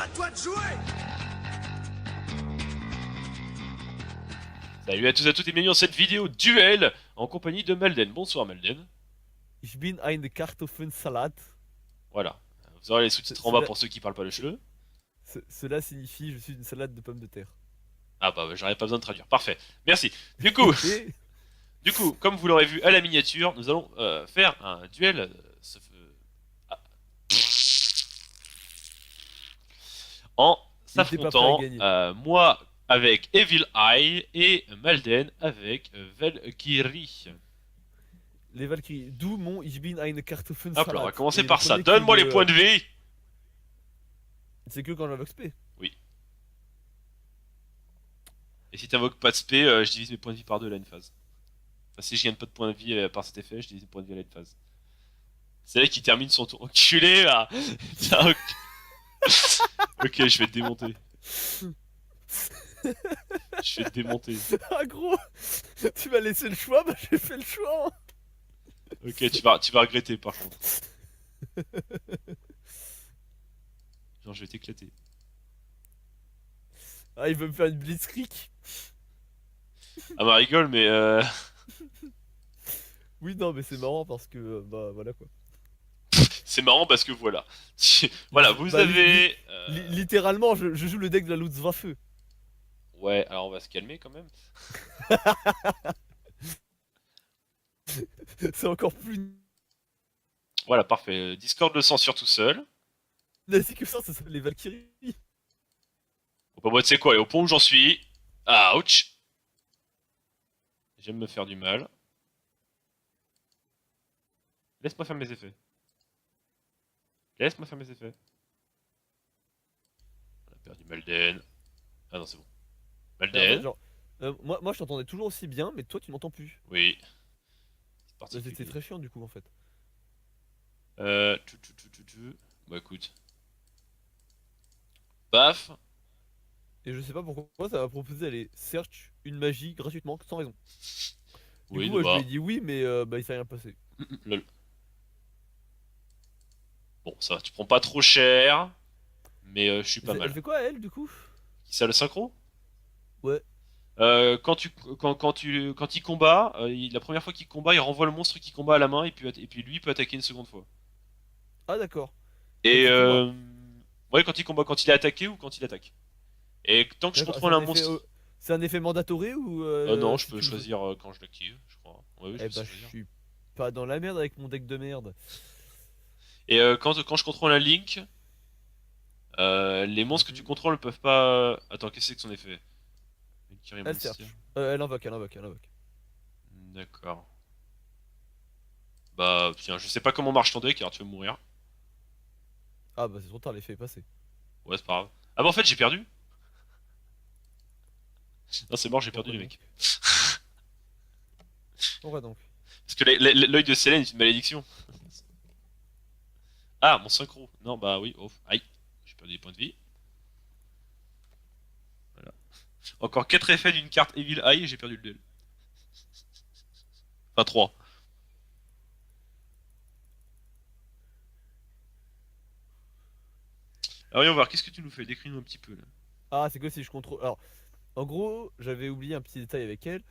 À toi de jouer. Salut à tous et à toutes et bienvenue dans cette vidéo duel en compagnie de Malden. Bonsoir Malden. Ich bin eine Kartoffelsalat. Voilà. Vous aurez les sous-titres en bas Cela, pour ceux qui parlent pas le cheveu. cela signifie je suis une salade de pommes de terre. Ah bah j'aurais pas besoin de traduire. Parfait. Merci. Du coup, comme vous l'aurez vu à la miniature, nous allons faire un duel ah, en Il était pas prêt à s'affrontant gagner. moi avec Evil Eye et Malden avec Valkyrie. Les Valkyries. D'où mon Ich bin eine Hop Kartoffelsalat. là, on va commencer Et le par ça. premier Donne-moi qui les points de vie. C'est que quand j'invoque SP. Oui. Et si t'invoques pas de spé, je divise mes points de vie par deux là une phase. Enfin, si je gagne pas de points de vie par cet effet, je divise mes points de vie à la une phase. C'est là qui termine son tour. Enculé là. Tiens, ok, je vais te démonter. Je vais te démonter. Ah gros, tu m'as laissé le choix, bah j'ai fait le choix. Ok, tu vas regretter par contre. Genre, je vais t'éclater. Ah, il veut me faire une blitzkrieg. Ah bah rigole, mais Oui, non, mais c'est marrant parce que, bah voilà quoi. c'est marrant parce que voilà. Voilà, vous Bah, avez. littéralement, je joue le deck de la Lutzwaffe. Ouais, alors on va se calmer quand même. C'est encore plus Voilà, parfait. Discord le censure tout seul. nazi que ça s'appelle les Valkyries. Bon, bah moi, tu sais quoi, et au point où j'en suis. Ouch. J'aime me faire du mal. Laisse-moi faire mes effets. Laisse-moi faire mes effets. On a perdu Malden. Ah non, c'est bon. Mais en fait, Malden. genre, moi je t'entendais toujours aussi bien, mais toi tu m'entends plus. Oui. C'est Bah, c'était particulier. très chiant du coup en fait. Bah écoute. Paf. Et je sais pas pourquoi ça m'a proposé d'aller search une magie gratuitement, sans raison. Du Oui, coup, de moi je lui bas. ai dit oui, mais bah il s'est rien passé. Lol. Bon, ça va, tu prends pas trop cher. Mais je suis pas Elle mal. fait quoi elle du coup? Qui ça, le synchro? Ouais. Quand il combat, la première fois qu'il combat, il renvoie le monstre qui combat à la main et puis lui peut attaquer une seconde fois. Ah d'accord. Quand Et il combat. ouais, quand il combat, quand il est attaqué ou quand il attaque. Et tant que je D'accord, contrôle un monstre, c'est un effet mandatoré ou non, je si peux tu le veux? choisir quand je l'active, je crois. Ouais, oui, je Eh peux bah je choisir. suis pas dans la merde avec mon deck de merde. Et quand je contrôle un Link, les monstres que tu Mhm. contrôles ne peuvent pas. Attends, qu'est-ce que c'est que son effet? Valkyrie Elle Monster. search. Elle invoque. D'accord. Bah, tiens, je sais pas comment marche ton deck, alors tu vas mourir. Ah bah c'est trop tard, l'effet est passé. Ouais, c'est pas grave. Ah bah en fait, j'ai perdu. Non, c'est mort, j'ai perdu Pourquoi les donc? mecs. Pourquoi donc? Parce que l'œil de Selene est une malédiction. Ah, mon synchro. Non, bah oui, oh. Aïe, j'ai perdu des points de vie. Voilà. Encore 4 effets d'une carte Evil Eye et j'ai perdu le duel. Enfin, 3. Alors, voyons voir, qu'est-ce que tu nous fais? Décris-nous un petit peu là. Ah c'est que si je contrôle. Alors, en gros, j'avais oublié un petit détail avec elle.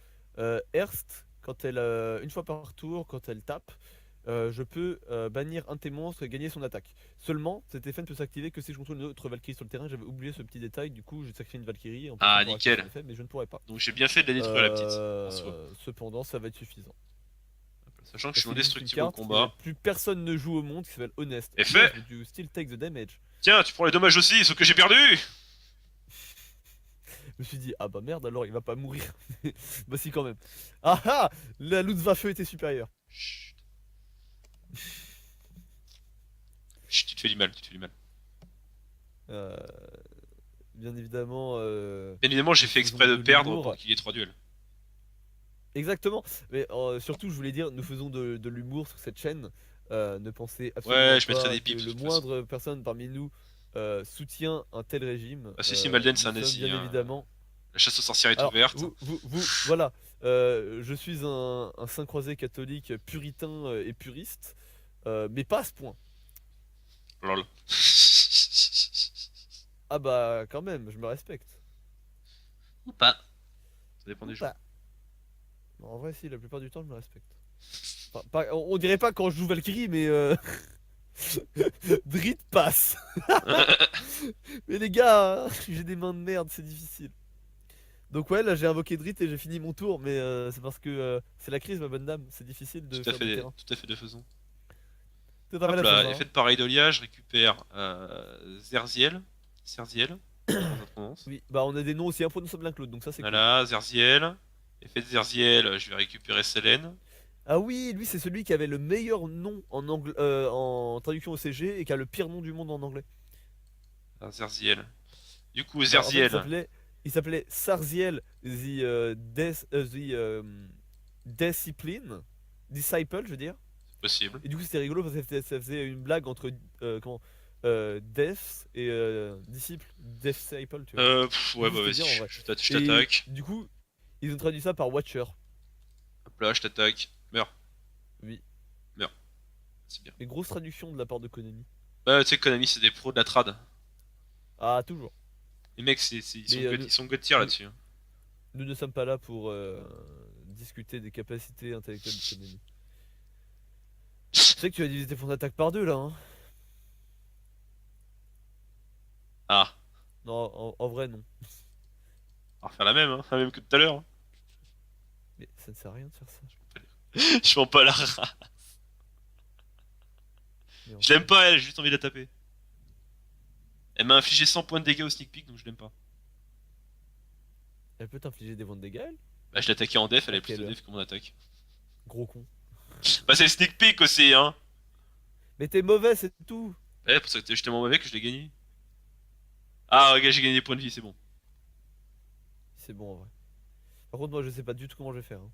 Erst, quand elle, une fois par tour, quand elle tape, je peux bannir un de tes monstres et gagner son attaque. Seulement, cet effet ne peut s'activer que si je contrôle une autre Valkyrie sur le terrain. J'avais oublié ce petit détail, du coup, j'ai sacrifié une Valkyrie en pensant Ah, pouvoir activer nickel. son effet, mais je ne pourrais pas. Donc, j'ai bien fait de la détruire la petite, en soi. Cependant, ça va être suffisant. Sachant que je Parce suis non qu'il existe une destructible au carte que combat. plus personne ne joue au monde qui s'appelle Honest. Effet. Yes, but you still take the damage. Tiens, tu prends les dommages aussi, sauf que j'ai perdu. Je me suis dit, ah bah merde, alors il va pas mourir. Bah si, quand même. Ah ah, la Lutzwaffe était supérieure. Chut. Chut, tu te fais du mal, tu te fais du mal. Euh, Bien évidemment. Bien évidemment, j'ai Nous fait faisons exprès de de perdre pour l'humour. qu'il y ait 3 duels. Exactement. Mais surtout, je voulais dire, nous faisons de l'humour sur cette chaîne. Ne pensez Ouais, absolument je mettrai pas des que pips de le toute façon. moindre personne parmi nous soutient un tel régime. Ah, si, Malden, c'est Nous un sommes nazi. bien Hein. évidemment. La chasse aux sorcières est Alors, ouverte. voilà. Je suis un saint croisé catholique puritain et puriste, mais pas à ce point. Lol. Ah bah quand même, je me respecte. Ou pas. Ça dépend Ou des jours. pas. Non, en vrai si, la plupart du temps je me respecte. Enfin, on dirait pas quand je joue Valkyrie, mais Drit passe. Mais les gars, j'ai des mains de merde, c'est difficile. Donc ouais, là j'ai invoqué Drit et j'ai fini mon tour, mais c'est parce que c'est la crise, ma bonne dame. C'est difficile de faire du terrain. Tout à fait de faison. C'est pas mal Hop à faire là, ça, effet hein. de pareil d'Olia, je récupère Zerziel. Zerziel, dans sa prononce. Oui, bah on a des noms aussi imprononçables l'un que l'autre, donc ça c'est cool. Voilà, Zerziel. Effet de Zerziel, je vais récupérer Selene. Ah oui, lui c'est celui qui avait le meilleur nom en anglais, en traduction au CG et qui a le pire nom du monde en anglais. Ah, Zerziel. Du coup, Bah en fait Zerziel, il s'appelait Sarziel the Discipline, Disciple je veux dire. c'est possible. Et du coup c'était rigolo parce que ça faisait une blague entre comment Death et disciple, Disciple tu vois. Du Ouais, coup bah c'était vas-y, bien en vrai. je Et t'attaque. du coup ils ont traduit ça par Watcher. Hop là, je t'attaque. Meurs, Oui, meurs. C'est bien. mais grosse traduction de la part de Konami. Bah, tu sais, Konami, c'est des pros de la trad. Ah toujours. Les mecs, Mais ils sont god tier nous, là-dessus, hein. nous ne sommes pas là pour discuter des capacités intellectuelles de Konami. Je sais que tu as divisé ton attaque par deux là, hein. Ah, Non, en vrai non. on va refaire la même, hein, la même que tout à l'heure, hein. Mais ça ne sert à rien de faire ça. Je m'en pas la race. Mais Je l'aime enfin, pas, elle, j'ai juste envie de la taper. Elle m'a infligé 100 points de dégâts au sneak peek, donc je l'aime pas. elle peut t'infliger des ventes de dégâts, elle. Bah, je l'attaquais en def, elle À avait plus quelle de heure? def que mon attaque. Gros con. Bah, c'est le sneak peek aussi, hein. Mais t'es mauvais, c'est tout. Ouais, pour ça que j'étais tellement mauvais que je l'ai gagné. Ah, ok, j'ai gagné des points de vie, c'est bon. C'est bon en vrai. Par contre, moi je sais pas du tout comment je vais faire, hein.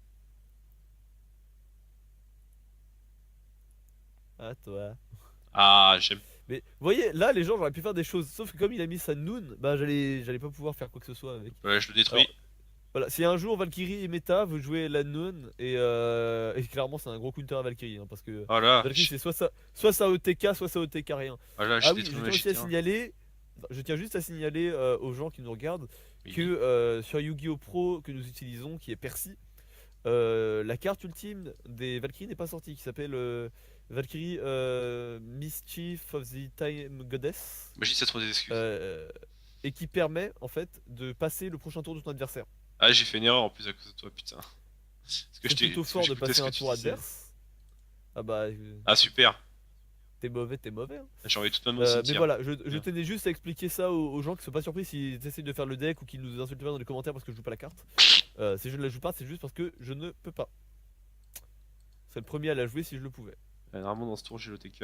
À toi. Ah, j'aime. Mais vous voyez, là les gens j'aurais pu faire des choses. Sauf que comme il a mis sa Noon, bah j'allais pas pouvoir faire quoi que ce soit avec. Ouais, je le détruis. Alors voilà, si un jour Valkyrie est méta, vous jouez la Noon et clairement c'est un gros counter à Valkyrie, hein, parce que Voilà, Valkyrie c'est soit ça OTK, soit ça OTK rien. voilà, Ah j'ai oui, détruit je le tiens aussi à magicien. signaler, je tiens juste à signaler aux gens qui nous regardent que Oui. sur Yu-Gi-Oh! Pro que nous utilisons, qui est Percy, la carte ultime des Valkyries n'est pas sortie, qui s'appelle Valkyrie Mischief of the Time Goddess, Magie, c'est trop des excuses. euh, et qui permet en fait de passer le prochain tour de ton adversaire. Ah, j'ai fait une erreur en plus à cause de toi, putain. C'est plutôt Parce que fort de j'écoutais passer ce que un tu tour disais. adverse. Ah bah, Ah, super. t'es mauvais, hein. J'ai envoyé toute ma main au Mais cimetière. voilà, je Bien. tenais juste à expliquer ça aux gens qui sont pas surpris s'ils essayent de faire le deck ou qu'ils nous insultent pas dans les commentaires parce que je joue pas la carte. Si je ne la joue pas, c'est juste parce que je ne peux pas. C'est le premier à la jouer si je le pouvais. Normalement, dans ce tour, j'ai l'OTK.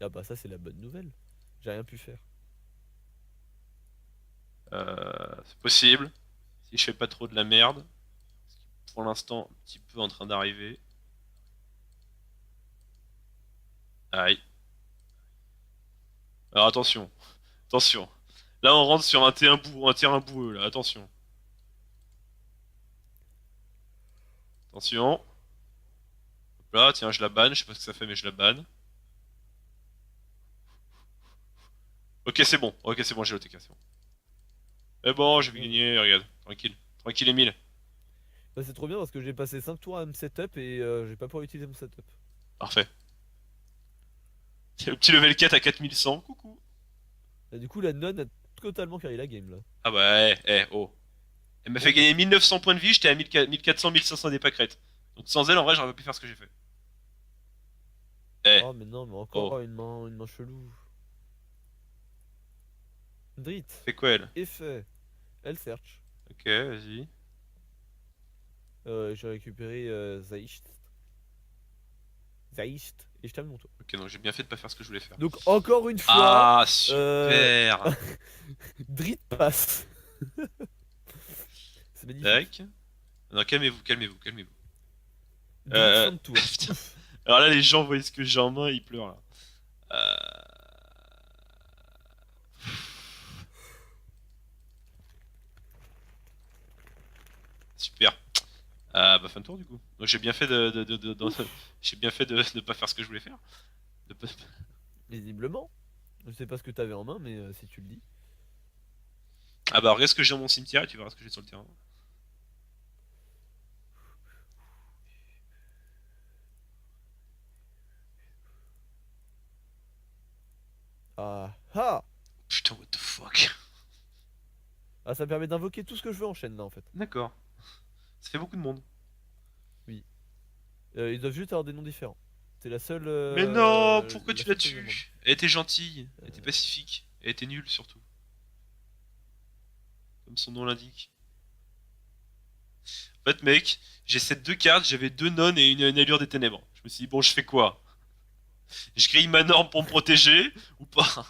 Ah bah ça c'est la bonne nouvelle. J'ai rien pu faire. C'est possible. Si je fais pas trop de la merde. Pour l'instant, un petit peu en train d'arriver. Aïe. Alors attention. Attention. Là, on rentre sur un terrain boueux, là. Attention. Attention. Hop là, tiens, je la banne. Je sais pas ce que ça fait, mais je la banne. Ok, c'est bon. Ok, c'est bon, j'ai l'OTK, c'est bon. Mais bon, j'ai Ouais. gagné, regarde. Tranquille. Tranquille, Emile. Bah c'est trop bien parce que j'ai passé 5 tours à me setup et j'ai pas pu utiliser mon setup. Parfait. Le petit level 4 à 4100. Coucou. Et du coup la nonne a totalement carré la game là. Ah bah, oh. Elle m'a fait Oh. gagner 1900 points de vie, j'étais à 1400, 1500 des pâquerettes. Donc sans elle, en vrai, j'aurais pas pu faire ce que j'ai fait. Eh, Oh mais non, mais oh. encore une main chelou. Drit, Fait quoi, elle? effet, elle search. Ok, vas-y. J'ai récupéré Zaïcht. Zaïcht. Et je termine mon tour. Ok, donc j'ai bien fait de pas faire ce que je voulais faire. Donc encore une fois, Ah, euh, super. Drit passe. C'est magnifique. Tac. Non, calmez-vous, calmez-vous, calmez-vous. Drit Euh... fin de tour. Putain. Alors là, les gens voient ce que j'ai en main, ils pleurent, là. Euh... Super. Bah fin de tour, du coup. Donc j'ai bien fait j'ai bien fait de pas faire ce que je voulais faire. De pas- Visiblement. Je sais pas ce que t'avais en main, mais si tu le dis. Ah bah regarde ce que j'ai dans mon cimetière et tu verras ce que j'ai sur le terrain. Ah ah! Putain, what the fuck. Ah, ça me permet d'invoquer tout ce que je veux en chaîne là en fait. D'accord. Ça fait beaucoup de monde. Oui. Ils doivent juste avoir des noms différents. C'est Mais non, pourquoi la tu l'as seule chose que je demande. tué? Elle était gentille, elle était Euh, pacifique, elle était nulle surtout, comme son nom l'indique. En fait, mec, j'ai ces deux cartes, j'avais deux nonnes et une allure des ténèbres. Je me suis dit, bon, je fais quoi? Je grille ma norme pour me protéger ou pas?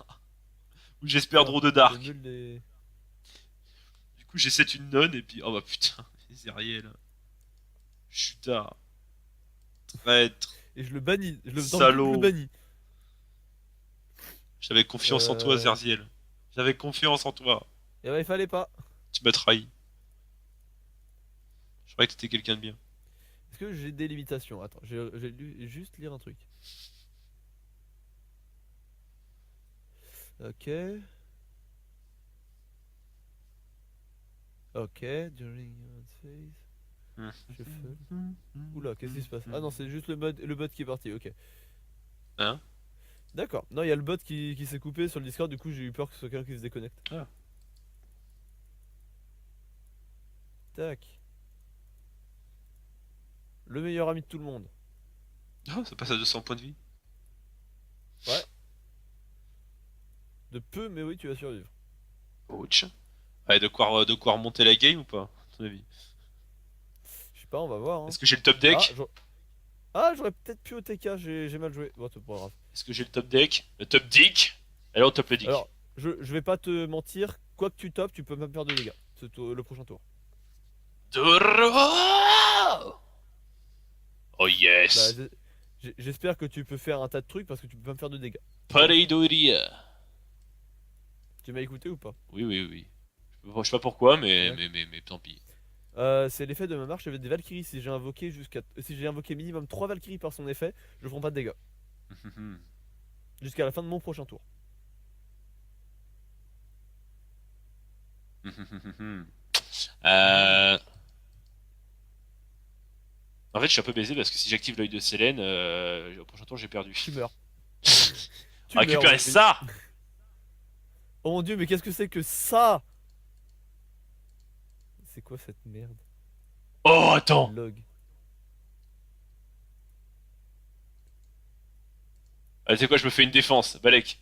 Ou j'espère Tiens, draw de je dark? me les. Du coup, j'ai cette une nonne et puis, oh bah putain, Zériel, chutard, traître, Et je le bannis. Dans le doute, je le salaud. bannis. J'avais confiance en toi, Euh... Zerziel. J'avais confiance en toi. Et bah, il fallait pas. Tu m'as trahi. Je croyais que t'étais quelqu'un de bien. Est-ce que j'ai des limitations? Attends, juste lire un truc. Ok. Ok. During phase. Shuffle. Oula, qu'est-ce qui se passe? Ah non, c'est juste le bot qui est parti. Ok. Hein? D'accord. Non, il y a le bot qui s'est coupé sur le Discord. Du coup, j'ai eu peur que ce soit quelqu'un qui se déconnecte. Ah. Tac. Le meilleur ami de tout le monde. Oh, ça passe à 200 points de vie. Ouais. De peu, mais oui, tu vas survivre. Ouch. Ouais, de quoi remonter la game ou pas, à ton avis? Je sais pas, on va voir. Hein. Est-ce que j'ai le top Ah, deck? j'aurais peut-être pu au TK. J'ai mal joué. Bon, c'est pas grave. Est-ce que j'ai le top deck? Le top dick? Alors, top le dick. Alors, je vais pas te mentir. Quoi que tu topes, tu peux même faire de dégâts. Le prochain tour. Doro! Oh Bah, yes! j'espère que tu peux faire un tas de trucs parce que tu peux pas me faire de dégâts. Pareidoria. Tu m'as écouté ou pas? Oui, oui, oui. Je sais pas pourquoi, Ouais. mais tant pis. C'est l'effet de ma marche avec des Valkyries. Si j'ai invoqué minimum 3 Valkyries par son effet, je prends pas de dégâts. Jusqu'à la fin de mon prochain tour. Euh... En fait, je suis un peu baisé parce que si j'active l'œil de Sélène, au prochain tour, j'ai perdu. Tu meurs. On va Tu meurs, récupérer mon pays. ça! Oh mon dieu, mais qu'est-ce que c'est que ça? C'est quoi cette merde? Oh, attends! Log. Allez, c'est quoi, je me fais une défense. Balek.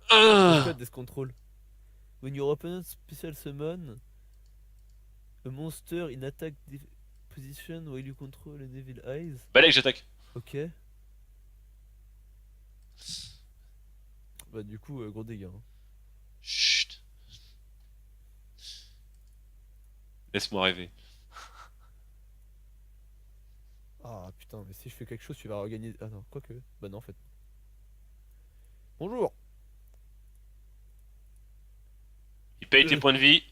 C'est quoi Ah. Death Control? When your opponent special summon a monster in attack position while you control an evil eyes. Balek, j'attaque. Ok. Bah du coup, gros dégâts. Hein. Chut. Laisse-moi rêver. Ah putain, mais si je fais quelque chose, tu vas regagner. Ah non, quoique. Bah non, en fait. Bonjour. Il paye tes points de vie.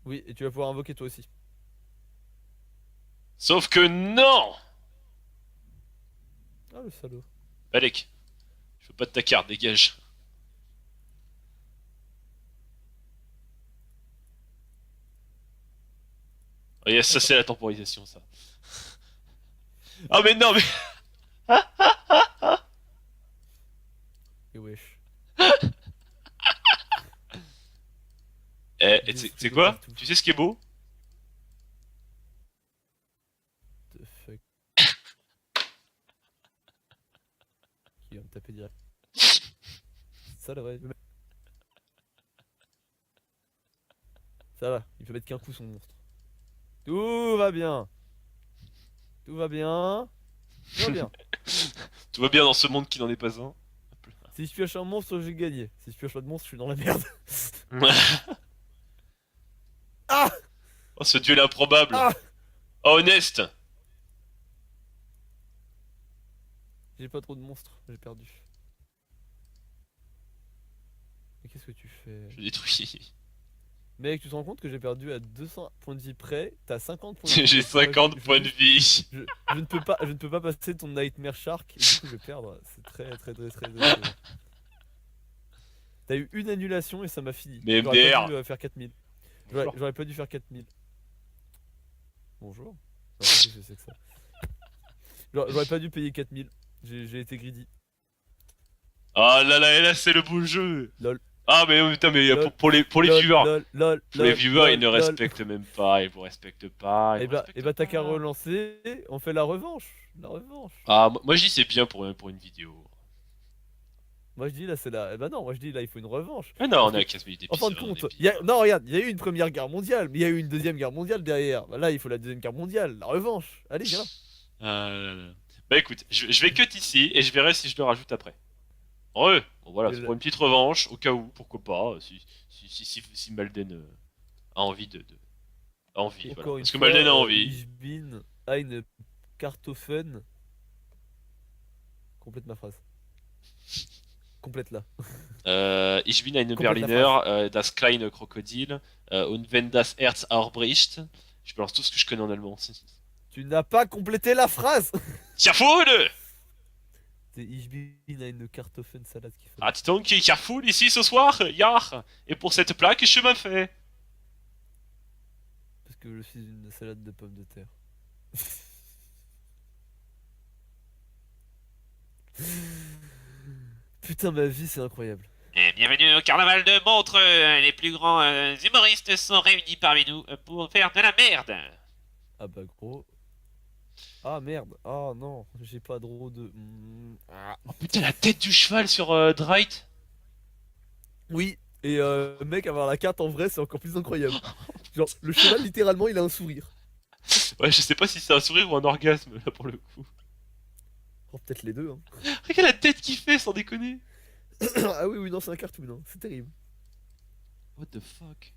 Oui, et tu vas pouvoir invoquer toi aussi. Sauf que non! Ah le salaud. Balek. Je veux pas de ta carte, dégage. Oh yes, ça D'accord. c'est la temporisation, ça. Ah mais non, mais... Et wesh. Eh, et Des tu sais frigo quoi? partout. Tu sais ce qui est beau? The fuck. Qui va me taper direct. Ça la vraie. Ça va, il peut mettre qu'un coup son monstre. Tout va bien. Tout va bien. Tout va bien. Tout va bien dans ce monde qui n'en est pas un. Si je pioche un monstre, j'ai gagné. Si je pioche pas de monstre, je suis dans la merde. Ah! Oh, ce duel improbable. Ah! Oh, Honest. J'ai pas trop de monstres, j'ai perdu. Mais qu'est-ce que tu fais? Je détruis. Mec, tu te rends compte que j'ai perdu à 200 points de vie près? T'as 50 points de vie J'ai et toi, 50 points de vie. je ne peux pas passer ton Nightmare Shark et du coup je vais perdre. C'est très très très très très. T'as eu une annulation et ça m'a fini. Mais J'aurais pas merde. dû faire 4000. Bonjour. J'aurais pas dû faire 4000. Bonjour. Enfin, qu'est-ce que c'est que ça? J'aurais pas dû payer 4000. J'ai été greedy. Ah là là, et là c'est le beau jeu. Lol. Ah mais oh, putain, mais Lol. pour les Lol. viewers. Lol. Lol. Pour les Lol. viewers, ils Lol. ne Lol. respectent même pas, ils vous respectent pas, ils vous Et respectent bah t'as qu'à pas. relancer. On fait la revanche. La revanche. Ah, moi je dis c'est bien pour une vidéo. Moi je dis là c'est la. Eh bah non, moi je dis là il faut une revanche. Ah non, Parce on est que à 15 minutes en fin de d'épisode, on compte, est bien. non regarde, il y a eu une première guerre mondiale, mais il y a eu une deuxième guerre mondiale derrière. Bah là il faut la deuxième guerre mondiale, la revanche. Allez viens là. Ah là là. Bah écoute, je vais cut ici et je verrai si je le rajoute après. Bon voilà, Et c'est là- pour une petite revanche, au cas où, pourquoi pas, si Malden a envie a envie, voilà. Encore une Parce que fois, Malden a envie. Ich bin eine Kartoffeln. Complète ma phrase. Complète là. Ich bin ein Complète la Berliner, das kleine Krokodil, und wenn das Herz aufbricht. Je balance tout ce que je connais en allemand. Tu n'as pas complété la phrase. Tiafoul! C'est Ich bin eine Kartoffeln salade qu'il fallait. Ah, dis donc, Tiafoul ici ce soir, yar! Et pour cette plaque, je m'en fais. Parce que je suis une salade de pommes de terre. Putain ma vie c'est incroyable. Et bienvenue au carnaval de Montreux. Les plus grands humoristes sont réunis parmi nous pour faire de la merde. Ah bah gros. Ah merde. Ah non, j'ai pas trop de. Ah. Oh putain, la tête du cheval sur Dright. Oui. Et mec avoir la carte en vrai c'est encore plus incroyable. Genre le cheval littéralement il a un sourire. Ouais, je sais pas si c'est un sourire ou un orgasme, là, pour le coup. Oh peut-être les deux hein. Regarde la tête qu'il fait, sans déconner. Ah oui oui non c'est un cartoon hein. C'est terrible. What the fuck?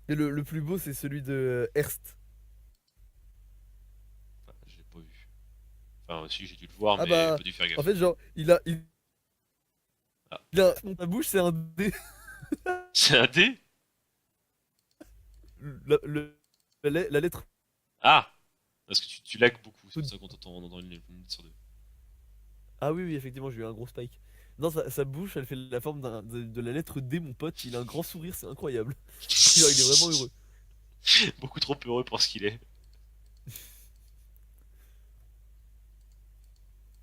Et le plus beau c'est celui de Hearst. Enfin, je l'ai pas vu. Enfin, si, j'ai dû le voir, Ah mais bah, j'ai pas dû faire gaffe. En fait genre il a. Ah. Dans ta bouche c'est un dé. C'est un dé? La lettre. Ah! Parce que tu lags beaucoup, c'est pour ça qu'on t'entend, on entend une minute sur deux. Ah oui oui effectivement j'ai eu un gros spike. Non sa bouche elle fait la forme de la lettre D mon pote. Il a un grand sourire c'est incroyable. Genre, il est vraiment heureux. Beaucoup trop heureux pour ce qu'il est.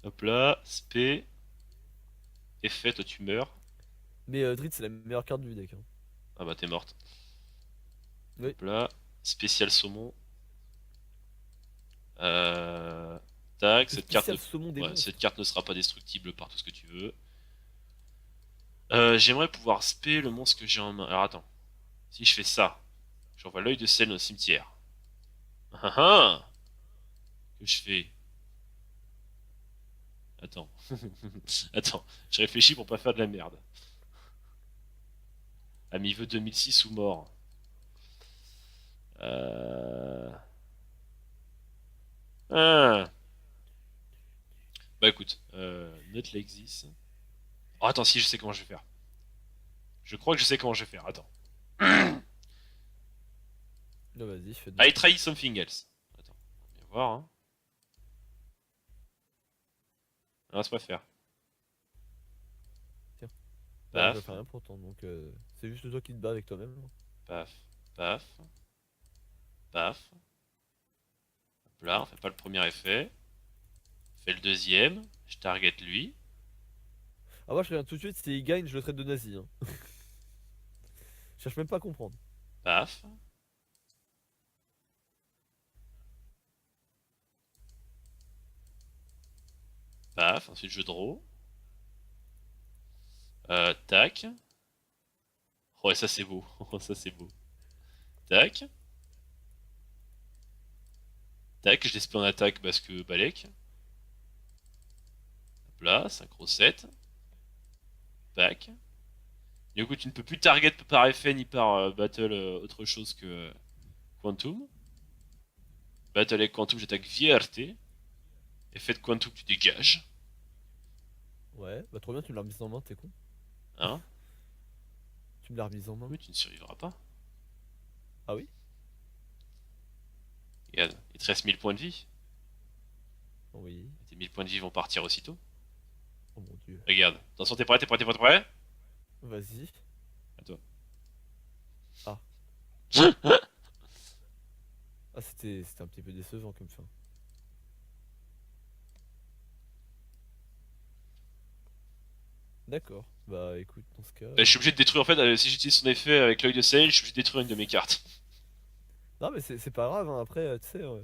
Hop là, spé. Effet, toi tu meurs. Mais Drit c'est la meilleure carte du deck hein. Ah bah t'es morte. Oui. Hop là, spécial saumon. Euh... Tac, cette carte, Spécial saumon des ouais, monstres. cette carte ne sera pas destructible par tout ce que tu veux. J'aimerais pouvoir spé le monstre que j'ai en main. Alors attends, si je fais ça, j'envoie l'œil de sel au cimetière. Ah ah! Que je fais? Attends. Attends, je réfléchis pour pas faire de la merde. Ami veut 2006 ou mort. Ah. Bah écoute, note like this. Oh attends, si je sais comment je vais faire. Je crois que je sais comment je vais faire, attends. Non vas-y fais I try something else. Attends, on va voir hein. Ah, c'est pas faire. Tiens. Paf. Je fais rien pourtant donc c'est juste toi qui te bats avec toi-même. Paf, paf, paf. Hop là, on fait pas le premier effet. On fait le deuxième. Je target lui. Ah moi je regarde tout de suite si il gagne je le traite de nazi hein. Je cherche même pas à comprendre. Paf. Paf, ensuite je draw. Tac. Oh, et ça c'est beau. Oh, ça c'est beau. Tac. Tac, je l'espère en attaque parce que Balek. Hop là, synchro 7. Tac. Du coup, tu ne peux plus target par effet ni par battle autre chose que Quantum. Battle avec Quantum, j'attaque via RT. Effet de Quantum, tu dégages. Ouais bah trop bien tu me l'as remise en main t'es con. Hein? Tu me l'as remise en main. Mais tu ne survivras pas. Ah oui. Regarde, il te reste 1000 points de vie. Oui. Tes 1000 points de vie vont partir aussitôt. Oh mon dieu. Regarde, attention, t'es prêt, t'es prêt, t'es prêt, t'es prêt? Vas-y. À toi. Ah. Ah, c'était un petit peu décevant comme fin. D'accord. Bah écoute, dans ce cas. Bah, je suis obligé de détruire, en fait, si j'utilise son effet avec l'œil de Sale, je suis obligé de détruire une de mes cartes. Non, mais c'est pas grave, hein. Après, tu sais, enfin,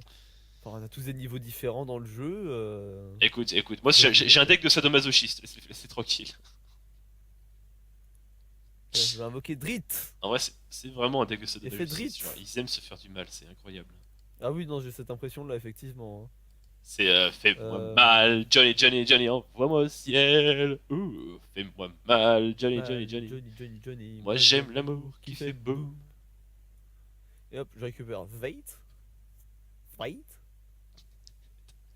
on a tous des niveaux différents dans le jeu. Écoute, moi Faut j'ai un jouer. deck de sadomasochiste, laissez tranquille. Je vais invoquer Drit. En vrai, c'est vraiment un deck de Effet sadomasochiste, Drit. genre, ils aiment se faire du mal, c'est incroyable. Ah oui, non, j'ai cette impression-là, effectivement, hein. C'est fais-moi Euh, mal, Johnny, Johnny, Johnny, envoie-moi au ciel. Ouh, fais-moi mal, Johnny, Johnny, Mal, Johnny. Johnny, Johnny, Johnny, Moi moi j'aime j'aime l'amour l'amour qui qui fait fait boum. boum. Et hop, je récupère Veit. Veit.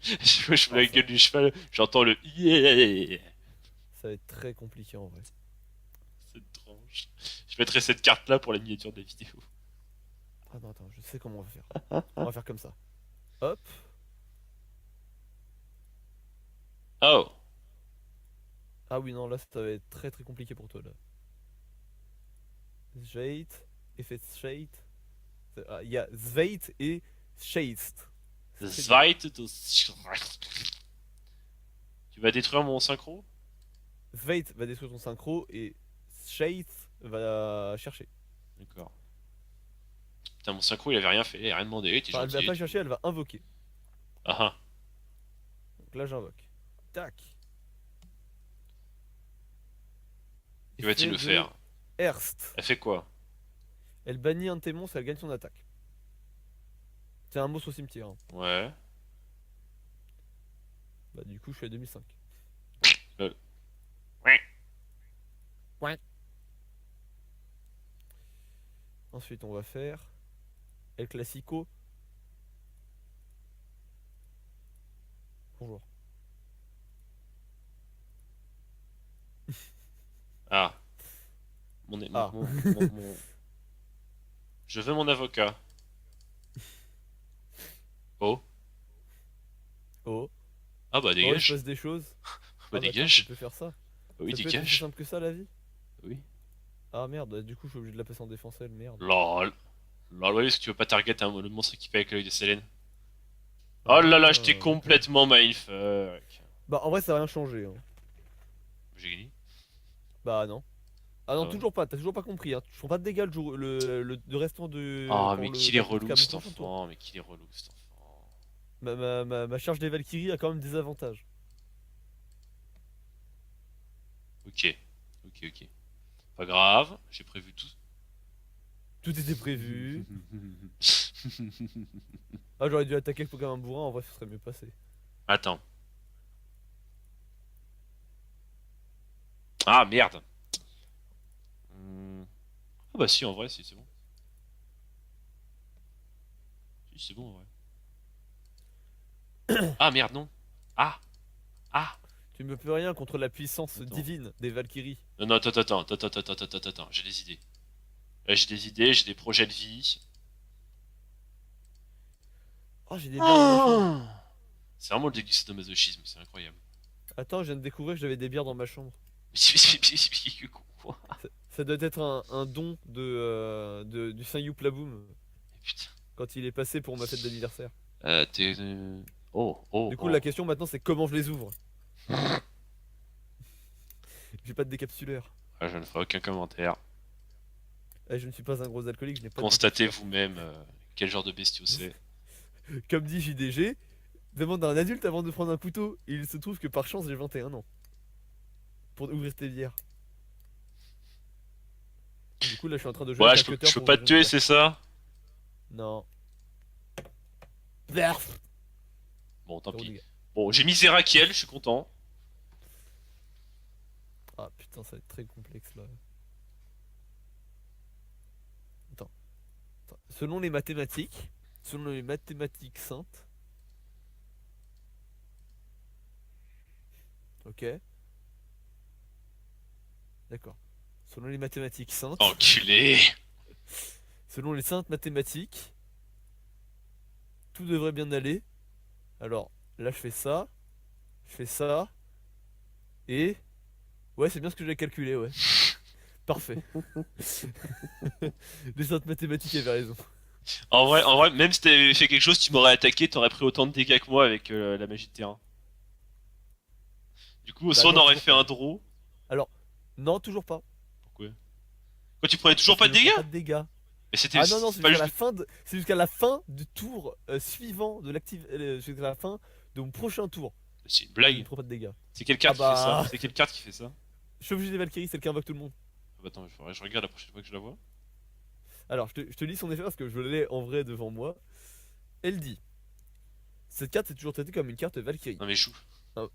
Je fais Alors la ça, gueule du cheval, j'entends le yeah. ça va être très compliqué en vrai. C'est étrange. Je mettrai cette carte là pour la miniature de la vidéo. Ah non, attends, je sais comment on va faire. On va faire comme ça. Hop. Oh, Ah oui, non, là, ça va être très très compliqué pour toi, là. Zweit, effet Zweit. Ah, il y a Zweit et Scheist. C'est très dur. Zweit de... Tu vas détruire mon synchro? Zweit va détruire ton synchro et Scheist va chercher. D'accord. Putain, mon synchro il avait rien fait, il a rien demandé, t'es Enfin, elle va gentil et pas tout. chercher, elle va invoquer. Ah ah. Donc là, j'invoque. Tac. Que va-t-il Effet me de faire? Erst. Elle fait quoi? Elle bannit un de tes monstres, elle gagne son attaque. C'est un monstre au cimetière, hein. Ouais. Bah, du coup, je suis à 2005. Lol. Ouais. Ensuite, on va faire El Clasico. Bonjour. Ah. Ah. Je veux mon avocat. Oh. Oh. Ah bah Oh, il se dégage. passe des choses. Bah Ah bah attends, ça dégage. peut faire ça. Bah oui, Ça peut être aussi dégage. simple que ça, la vie. Oui. Ah merde, bah, du coup, je suis obligé de la passer en défense, elle, merde. Lol. Lol, oui, est-ce que tu veux pas target le monstre équipé avec l'œil de Selene? Oh là là, je t'ai Ah. complètement mindfuck. Bah, en vrai, ça a rien changé, hein. J'ai gagné? Bah, non. Ah non, Ah ouais. toujours pas, t'as toujours pas compris, hein. Je prends pas de dégâts le restant de. Oh, Pour mais le. qu'il est Jusqu'à relou mon cet prochain tour. enfant, mais qu'il est relou cet enfant. Ma charge des Valkyries a quand même des avantages. Ok, ok. Pas grave, j'ai prévu tout. Tout était prévu. Ah, j'aurais dû attaquer comme un bourrin, en vrai, ce serait mieux passé. Attends. Ah merde. Ah bah si, en vrai, si, c'est bon. Si, c'est bon, en vrai. Ah merde, non. Ah, ah. Tu me peux rien contre la puissance Attends. divine des Valkyries. Non, non, attends, j'ai des idées. Là, j'ai des idées, j'ai des projets de vie. Oh, j'ai des bières dans ma chambre. C'est vraiment le deck du sadomasochisme, c'est incroyable. Attends, je viens de découvrir que j'avais des bières dans ma chambre. Quoi? Ça doit être un don du Saint Youplaboum Putain. quand il est passé pour ma fête d'anniversaire. T'es... Oh, Du coup, oh. la question maintenant, c'est comment je les ouvre. J'ai pas de décapsuleur. Ah, je ne ferai aucun commentaire. Eh, je ne suis pas un gros alcoolique, je n'ai pas de Constatez décapsuleur. vous-même quel genre de bestiau c'est. Comme dit JDG, demande à un adulte avant de prendre un couteau. Et il se trouve que par chance, j'ai 21 ans. Pour ouvrir tes bières. Du coup, là, je suis en train de jouer Ouais, avec un cutter je peux pour pas ouvrir te une tuer, bière. c'est ça? Non. Berf. Bon, tant Zéro pis. dégâts. Bon, j'ai mis Zerakiel, je suis content. Ah putain, ça va être très complexe là. Attends. Selon les mathématiques saintes, ok, d'accord. Selon les mathématiques saintes, Enculé. selon les saintes mathématiques, tout devrait bien aller. Alors, là je fais ça, et... Ouais, c'est bien ce que j'ai calculé, ouais. Parfait. Les saintes mathématiques avaient raison. En vrai, même si t'avais fait quelque chose, tu m'aurais attaqué, t'aurais pris autant de dégâts que moi avec la magie de terrain. Du coup, Bah soit on non, aurait toujours fait pas. un draw. Alors, non, toujours pas. Pourquoi? Quoi, tu prenais toujours Parce pas que de je prends dégâts? pas de dégâts. Mais Ah non, non, c'est c'est pas jusqu'à juste. la fin de... c'est jusqu'à la fin du tour suivant de l'active... jusqu'à la fin de mon prochain tour. C'est une Je ne blague. prends pas de dégâts. C'est quelle Ah carte qui fait ça? bah... C'est quelle carte qui fait ça? Chevalier des Valkyries, c'est le qui invoque tout le monde. Ah bah attends, je regarde la prochaine fois que je la vois. Alors, je te lis son effet parce que je l'ai en vrai devant moi. Elle dit: cette carte est toujours traitée comme une carte Valkyrie. Non mais joue. Ah,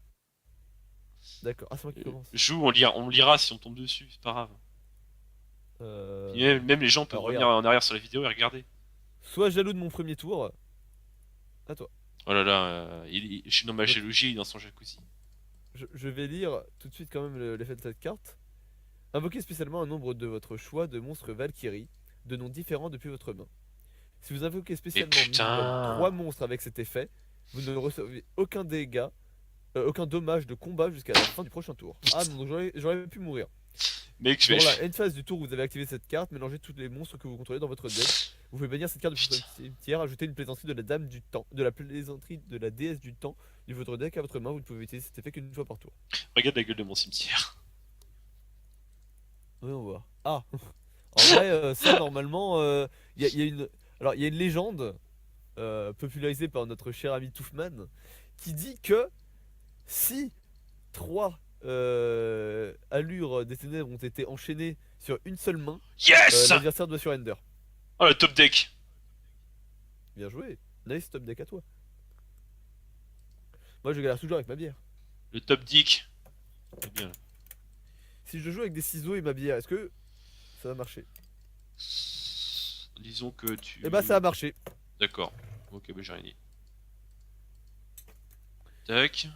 d'accord. Ah, c'est moi qui commence. Joue, on lira si on tombe dessus, c'est pas grave. Puis même les gens peuvent Alors, revenir regarde. en arrière sur la vidéo et regarder. Sois jaloux de mon premier tour. À toi. Oh là là, je suis dans ma géologie, il est dans son jacuzzi. Je vais lire tout de suite quand même l'effet de cette carte. Invoquez spécialement un nombre de votre choix de monstres Valkyrie, de noms différents depuis votre main. Si vous invoquez spécialement minimum putain. 3 monstres avec cet effet, vous ne recevez aucun dégât, aucun dommage de combat jusqu'à la fin du prochain tour. Ah non, donc j'aurais pu mourir. Mec, je vais. Dans la end phase du tour où vous avez activé cette carte, mélangez tous les monstres que vous contrôlez dans votre deck. Vous pouvez bannir cette carte de votre cimetière, ajouter une plaisanterie de la dame du temps, de la plaisanterie de la déesse du temps de votre deck à votre main. Vous ne pouvez utiliser cet effet qu'une fois par tour. Regarde la gueule de mon cimetière. Oui, on voit. Ah, en vrai, ça normalement, il y a une, alors il y a une légende popularisée par notre cher ami Touffman qui dit que si trois allures des ténèbres ont été enchaînées sur une seule main, Yes! l'adversaire doit surrender. Oh, le top deck. Bien joué. Nice top deck à toi. Moi je galère toujours avec ma bière. Le top deck. C'est bien. Si je joue avec des ciseaux et ma bière, est-ce que ça va marcher? Disons que tu. Eh bah ça a marché. D'accord. Ok, bah j'ai rien dit. Tac.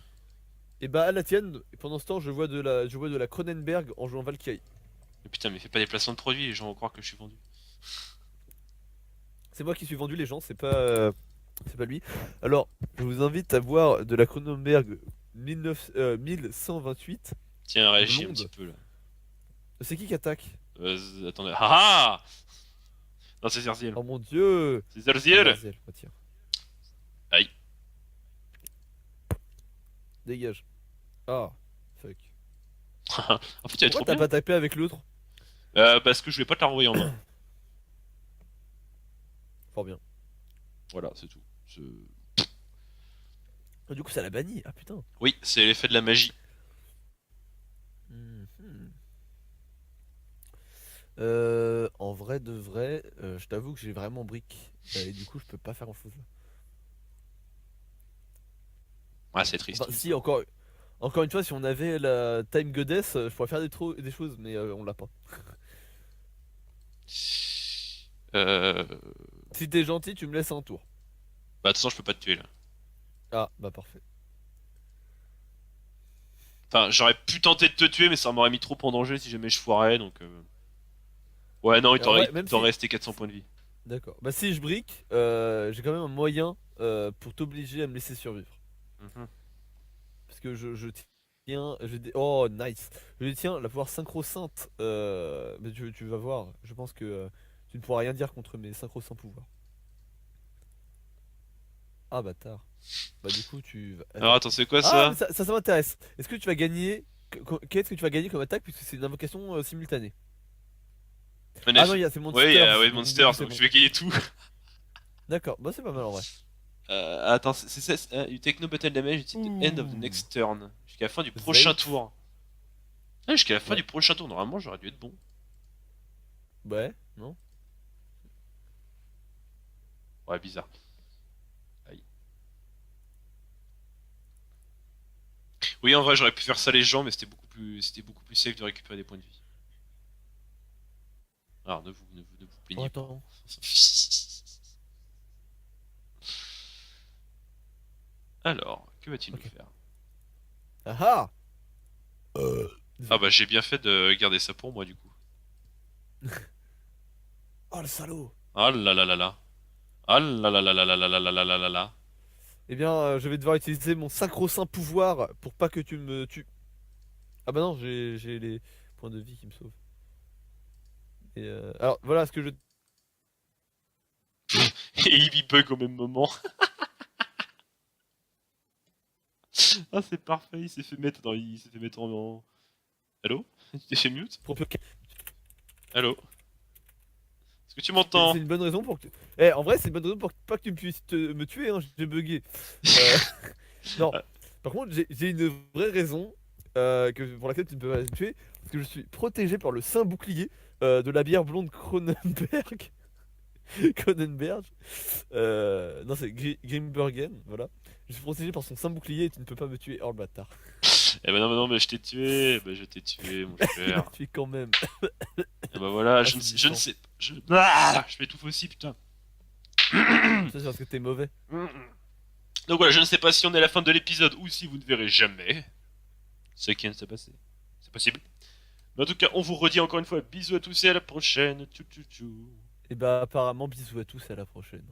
Et bah à la tienne, et pendant ce temps je vois de la Cronenberg en jouant Valkyrie. Mais putain, mais fais pas des placements de produits, les gens vont croire que je suis vendu. C'est moi qui suis vendu les gens, c'est pas lui. Alors, je vous invite à voir de la Cronenberg 1128. Tiens, réagis un Blonde. petit peu là. C'est qui attaque? Attendez. Ah ah. Non, c'est Zerziel. Oh mon dieu! C'est Zerziel. Martial, oh, tiens. Aïe. Dégage. Ah, fuck. En fait, il y avait trop Pourquoi t'as bien. pas tapé avec l'autre? Parce que je voulais pas te la renvoyer en main. Fort bien. Voilà, c'est tout. Ah, du coup, ça l'a banni. Ah putain. Oui, c'est l'effet de la magie. Mhm. En vrai de vrai, je t'avoue que j'ai vraiment brick. Et du coup, je peux pas faire grand chose là. Ouais, c'est triste. Enfin, si, encore une fois, si on avait la Time Goddess, je pourrais faire des choses, mais on l'a pas. Euh... Si t'es gentil, tu me laisses un tour. Bah, de toute façon, je peux pas te tuer là. Ah, bah parfait. Enfin, j'aurais pu tenter de te tuer, mais ça m'aurait mis trop en danger si jamais je foirais, donc. Ouais, non, En vrai, il t'aurait resté 400 points de vie. D'accord. Bah si je brick, j'ai quand même un moyen pour t'obliger à me laisser survivre. Mhm. Parce que je tiens... Oh, nice. Je tiens la pouvoir synchro-sainte. Mais tu vas voir, je pense que tu ne pourras rien dire contre mes synchro-saints pouvoirs. Ah, bâtard. Bah du coup, tu vas... Alors, Attends. attends, c'est quoi Ah, mais ça? ça m'intéresse. Est-ce que tu vas gagner... Qu'est-ce que tu vas gagner comme attaque puisque c'est une invocation simultanée? Ah non, c'est Monsters. Ouais, ouais, donc du Monsters, coup, c'est donc bon. je vais gagner tout. D'accord, bah c'est pas mal en vrai. Attends, c'est ça. You take no battle damage until the end of the Ouh. next turn. Jusqu'à la fin du prochain Zveit. tour. Ah, jusqu'à la fin Ouais. du prochain tour, normalement, j'aurais dû être bon. Ouais, non? Ouais, bizarre. Aïe. Oui, en vrai, j'aurais pu faire ça les gens, mais c'était beaucoup plus safe de récupérer des points de vie. Alors, ne vous Oh, plaignez pas. attends. Alors, que va-t-il Ok. nous faire? Ah ah! Ah bah j'ai bien fait de garder ça pour moi du coup. Oh le salaud! Ah là là là là. Ah là là là là là là là là là là là là. Eh bien, je vais devoir utiliser mon sacro-saint pouvoir pour pas que tu me tues. Ah bah non, j'ai les points de vie qui me sauvent. Alors voilà ce que je. Et il bug au même moment. Ah, c'est parfait, il s'est fait mettre en... Allô? Tu t'es fait mute? propose- Allô? Est-ce que tu C'est m'entends? une bonne raison pour que. En vrai, c'est une bonne raison pour pas que tu puisses me tuer, hein, j'ai bugué. Euh, Non, Ah, par contre, j'ai une vraie raison pour laquelle tu ne peux pas me tuer. Parce que je suis protégé par le saint bouclier de la bière blonde Kronenberg. Kronenberg. Non, c'est Grimbergen, voilà. Je suis protégé par son saint bouclier et tu ne peux pas me tuer, oh le bâtard. eh ben non, mais non, mais je t'ai tué, bah je t'ai tué, mon Il m'a cher. tué quand même. Et bah voilà, Ah, je ne c'est du sais, je ne sang. sais, je m'étouffe aussi, putain. Ça, c'est parce que t'es mauvais. Donc voilà, je ne sais pas si on est à la fin de l'épisode ou si vous ne verrez jamais ce qui vient de se passer. C'est possible. Mais en tout cas, on vous redit encore une fois bisous à tous et à la prochaine. Tchou tchou tchou. Et bah, apparemment, bisous à tous et à la prochaine.